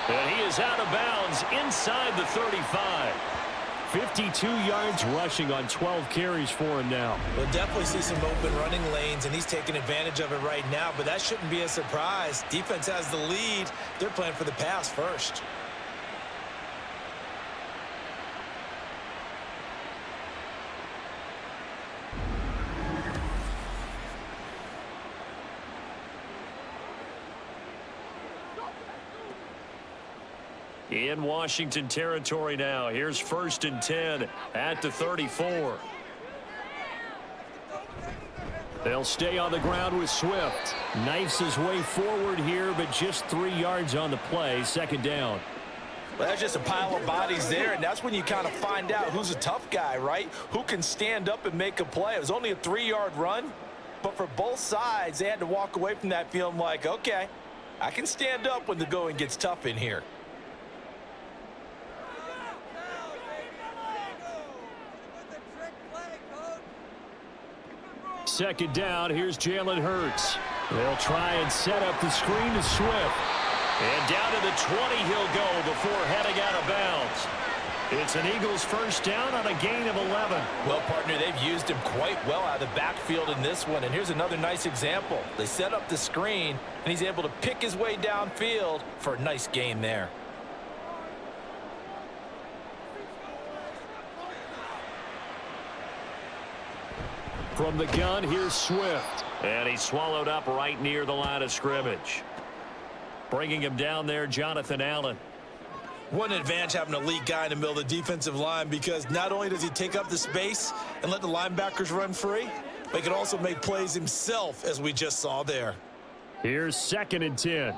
And he is out of bounds inside the 35. 52 yards rushing on 12 carries for him now. We'll definitely see some open running lanes, and he's taking advantage of it right now, but that shouldn't be a surprise. Defense has the lead. They're playing for the pass first. In Washington territory now. Here's 1st and 10 at the 34. They'll stay on the ground with Swift. Knifes his way forward here, but just 3 yards on the play. 2nd down. Well, that's just a pile of bodies there, and that's when you kind of find out who's a tough guy, right? Who can stand up and make a play. It was only a 3-yard run, but for both sides, they had to walk away from that feeling like, okay, I can stand up when the going gets tough in here. 2nd down. Here's Jalen Hurts. They'll try and set up the screen to Swift. And down to the 20 he'll go before heading out of bounds. It's an Eagles first down on a gain of 11. Well, partner, they've used him quite well out of the backfield in this one. And here's another nice example. They set up the screen, and he's able to pick his way downfield for a nice gain there. From the gun, here's Swift. And he's swallowed up right near the line of scrimmage. Bringing him down there, Jonathan Allen. What an advantage having an elite guy in the middle of the defensive line, because not only does he take up the space and let the linebackers run free, but he can also make plays himself, as we just saw there. Here's 2nd and 10.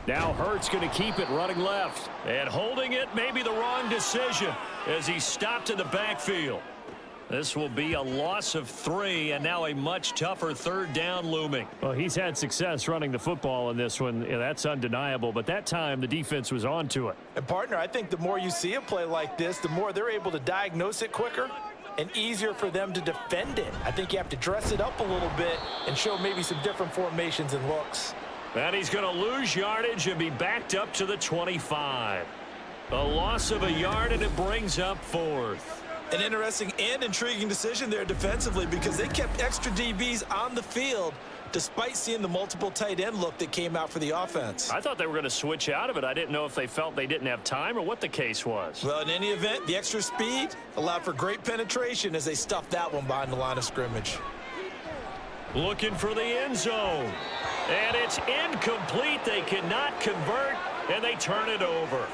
Now Hurts going to keep it running left. And holding it may be the wrong decision as he stopped in the backfield. This will be a loss of 3, and now a much tougher 3rd down looming. Well, he's had success running the football in this one. Yeah, that's undeniable, but that time the defense was on to it. And, partner, I think the more you see a play like this, the more they're able to diagnose it quicker and easier for them to defend it. I think you have to dress it up a little bit and show maybe some different formations and looks. And he's going to lose yardage and be backed up to the 25. A loss of a yard, and it brings up 4th. An interesting and intriguing decision there defensively, because they kept extra DBs on the field despite seeing the multiple tight end look that came out for the offense. I thought they were going to switch out of it. I didn't know if they felt they didn't have time or what the case was. Well, in any event, the extra speed allowed for great penetration as they stuffed that one behind the line of scrimmage. Looking for the end zone. And it's incomplete. They cannot convert, and they turn it over.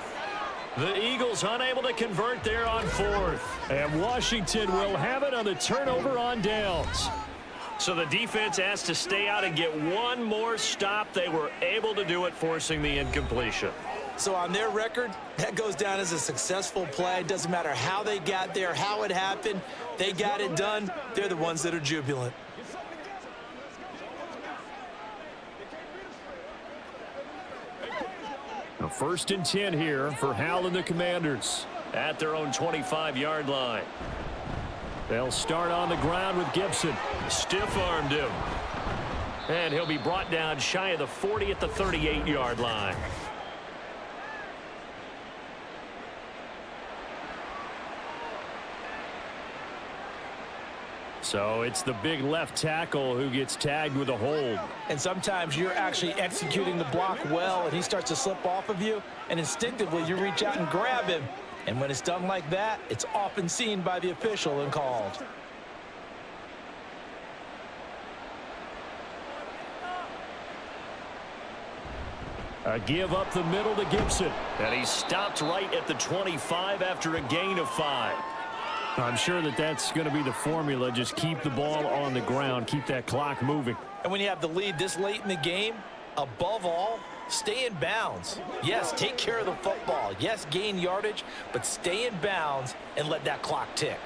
The Eagles unable to convert there on 4th. And Washington will have it on the turnover on downs. So the defense has to stay out and get one more stop. They were able to do it, forcing the incompletion. So on their record, that goes down as a successful play. It doesn't matter how they got there, how it happened. They got it done. They're the ones that are jubilant. Now 1st and 10 here for Hal and the Commanders at their own 25-yard line. They'll start on the ground with Gibson. Stiff-armed him. And he'll be brought down shy of the 40 at the 38-yard line. So it's the big left tackle who gets tagged with a hold. And sometimes you're actually executing the block well, and he starts to slip off of you, and instinctively you reach out and grab him. And when it's done like that, it's often seen by the official and called. A give up the middle to Gibson. And he stopped right at the 25 after a gain of 5. I'm sure that that's going to be the formula. Just keep the ball on the ground. Keep that clock moving. And when you have the lead this late in the game, above all, stay in bounds. Yes, take care of the football. Yes, gain yardage, but stay in bounds and let that clock tick.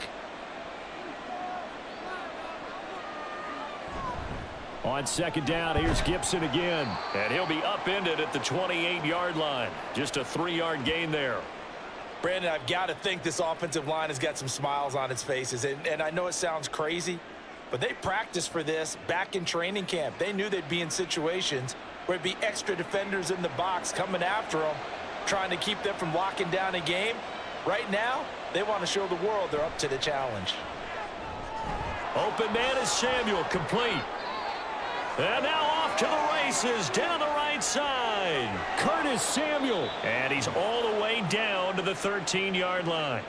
On 2nd down, here's Gibson again. And he'll be upended at the 28-yard line. Just a 3-yard gain there. Brandon, I've got to think this offensive line has got some smiles on its faces. And I know it sounds crazy, but they practiced for this back in training camp. They knew they'd be in situations where it'd be extra defenders in the box coming after them, trying to keep them from locking down a game. Right now, they want to show the world they're up to the challenge. Open man is Samuel, complete. And now off to the races down the right side. Curtis Samuel. And he's all the way down to the 13-yard line.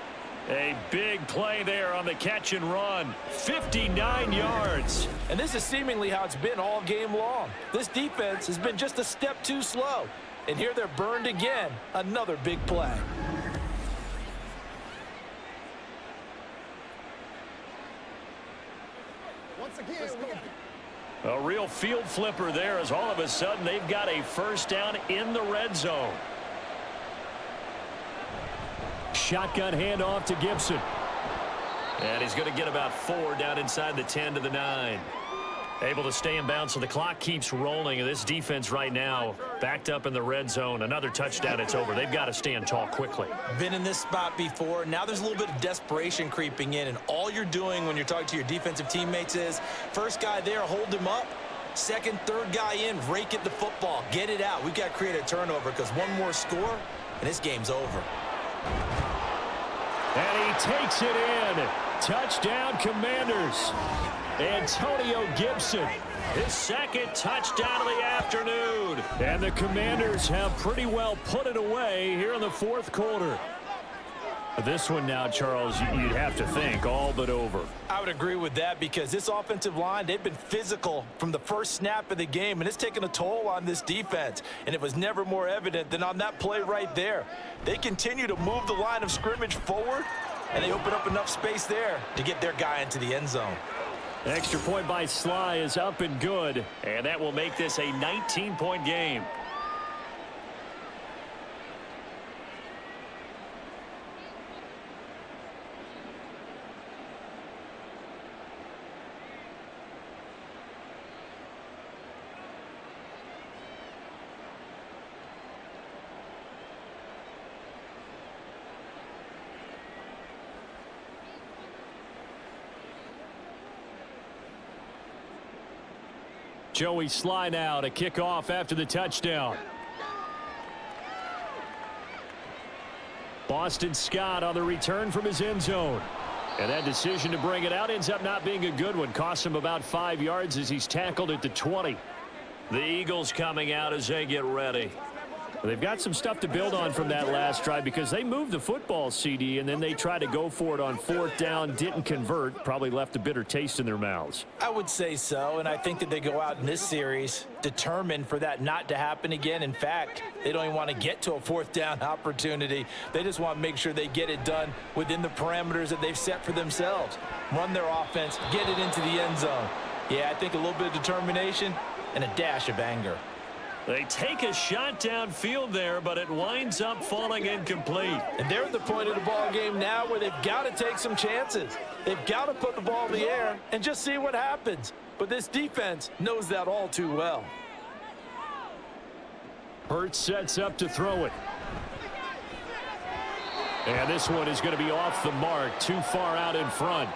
A big play there on the catch and run. 59 yards. And this is seemingly how it's been all game long. This defense has been just a step too slow. And here they're burned again. Another big play. Once again, a real field flipper there, as all of a sudden they've got a first down in the red zone. Shotgun handoff to Gibson. And he's going to get about 4 down inside the 10 to the 9. Able to stay in bounds, so the clock keeps rolling. And this defense right now backed up in the red zone. Another touchdown, it's over. They've got to stand tall quickly. Been in this spot before. Now there's a little bit of desperation creeping in. And all you're doing when you're talking to your defensive teammates is, first guy there, hold him up. Second, third guy in, rake at the football. Get it out. We've got to create a turnover because one more score, and this game's over. And he takes it in. Touchdown, Commanders. Antonio Gibson, his second touchdown of the afternoon. And the Commanders have pretty well put it away here in the fourth quarter. This one now, Charles, you'd have to think all but over. I would agree with that because this offensive line, they've been physical from the first snap of the game, and it's taken a toll on this defense. And it was never more evident than on that play right there. They continue to move the line of scrimmage forward, and they open up enough space there to get their guy into the end zone. Extra point by Sly is up and good, and that will make this a 19-point game. Joey Sly now to kick off after the touchdown. Boston Scott on the return from his end zone. And that decision to bring it out ends up not being a good one. Costs him about 5 yards as he's tackled at the 20. The Eagles coming out as they get ready. They've got some stuff to build on from that last drive because they moved the football, CD, and then they tried to go for it on fourth down, didn't convert, probably left a bitter taste in their mouths. I would say so, and I think that they go out in this series determined for that not to happen again. In fact, they don't even want to get to a fourth down opportunity. They just want to make sure they get it done within the parameters that they've set for themselves. Run their offense, get it into the end zone. Yeah, I think a little bit of determination and a dash of anger. They take a shot downfield there, but it winds up falling incomplete. And they're at the point of the ball game now where they've got to take some chances. They've got to put the ball in the air and just see what happens. But this defense knows that all too well. Hurts sets up to throw it. And this one is going to be off the mark, too far out in front.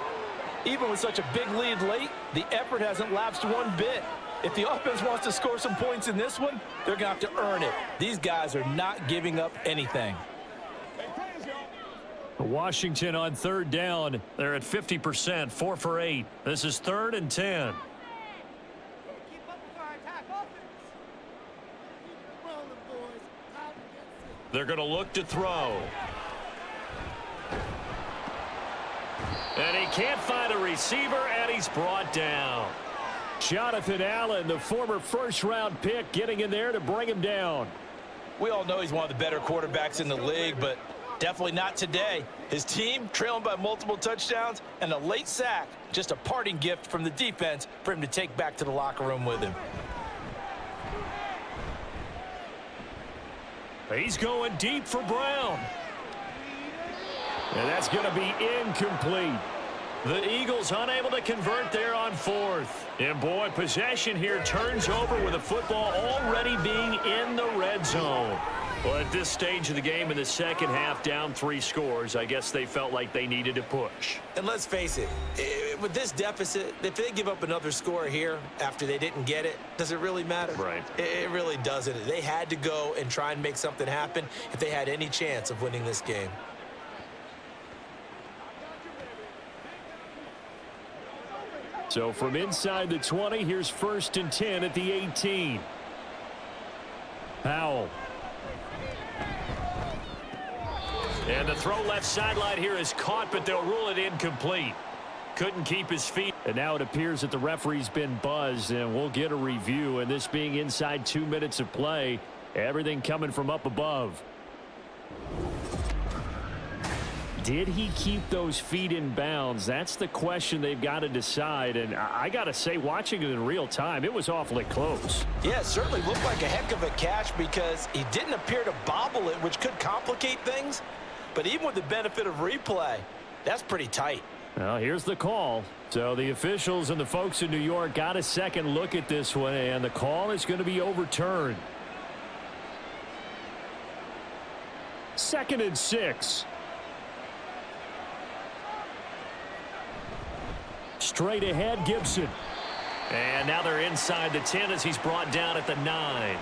Even with such a big lead late, the effort hasn't lapsed one bit. If the offense wants to score some points in this one, they're going to have to earn it. These guys are not giving up anything. Washington on third down. They're at 50%, 4 for 8. This is 3rd and 10. They're going to look to throw. And he can't find a receiver, and he's brought down. Jonathan Allen, the former first-round pick, getting in there to bring him down. We all know he's one of the better quarterbacks in the league, but definitely not today. His team trailing by multiple touchdowns and a late sack, just a parting gift from the defense for him to take back to the locker room with him. He's going deep for Brown. And that's going to be incomplete. The Eagles unable to convert there on 4th. And boy, possession here turns over with the football already being in the red zone. Well, at this stage of the game in the second half, down 3 scores, I guess they felt like they needed to push. And let's face it, with this deficit, if they give up another score here after they didn't get it, does it really matter? Right. It really doesn't. They had to go and try and make something happen if they had any chance of winning this game. So from inside the 20, here's 1st and 10 at the 18. Powell. And the throw left sideline here is caught, but they'll rule it incomplete. Couldn't keep his feet. And now it appears that the referee's been buzzed, and we'll get a review. And this being inside 2 minutes of play, everything coming from up above. Did he keep those feet in bounds? That's the question they've got to decide. And I got to say, watching it in real time, it was awfully close. Yeah, it certainly looked like a heck of a catch because he didn't appear to bobble it, which could complicate things. But even with the benefit of replay, that's pretty tight. Well, here's the call. So the officials and the folks in New York got a second look at this one, and the call is going to be overturned. 2nd and 6. Straight ahead, Gibson. And now they're inside the 10 as he's brought down at the 9.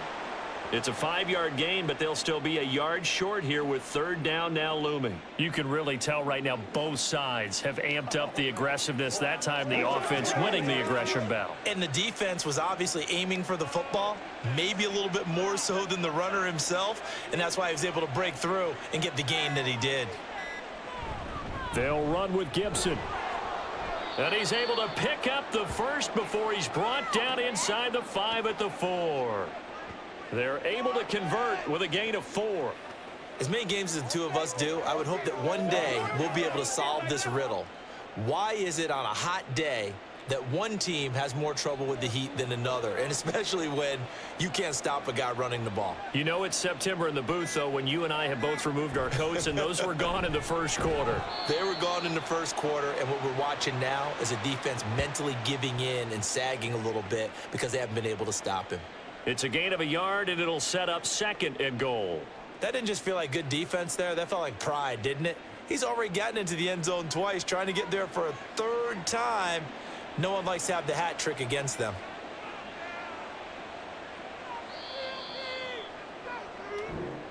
It's a 5-yard gain, but they'll still be a yard short here with 3rd down now looming. You can really tell right now both sides have amped up the aggressiveness. That time the offense winning the aggression battle. And the defense was obviously aiming for the football, maybe a little bit more so than the runner himself, and that's why he was able to break through and get the gain that he did. They'll run with Gibson. And he's able to pick up the first before he's brought down inside the 5 at the 4. They're able to convert with a gain of 4. As many games as the two of us do, I would hope that one day we'll be able to solve this riddle. Why is it on a hot day that one team has more trouble with the heat than another, and especially when you can't stop a guy running the ball? You know it's September in the booth, though, when you and I have both removed our coats, and those were gone in the first quarter. They were gone in the first quarter, and what we're watching now is a defense mentally giving in and sagging a little bit because they haven't been able to stop him. It's a gain of a yard, and it'll set up 2nd and goal. That didn't just feel like good defense there. That felt like pride, didn't it? He's already gotten into the end zone twice, trying to get there for a 3rd time. No one likes to have the hat trick against them.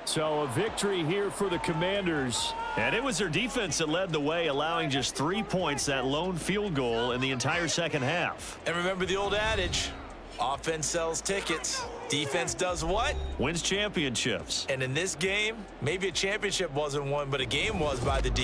So a victory here for the Commanders. And it was their defense that led the way, allowing just 3 points, that lone field goal in the entire second half. And remember the old adage, offense sells tickets. Defense does what? Wins championships. And in this game, maybe a championship wasn't won, but a game was by the defense.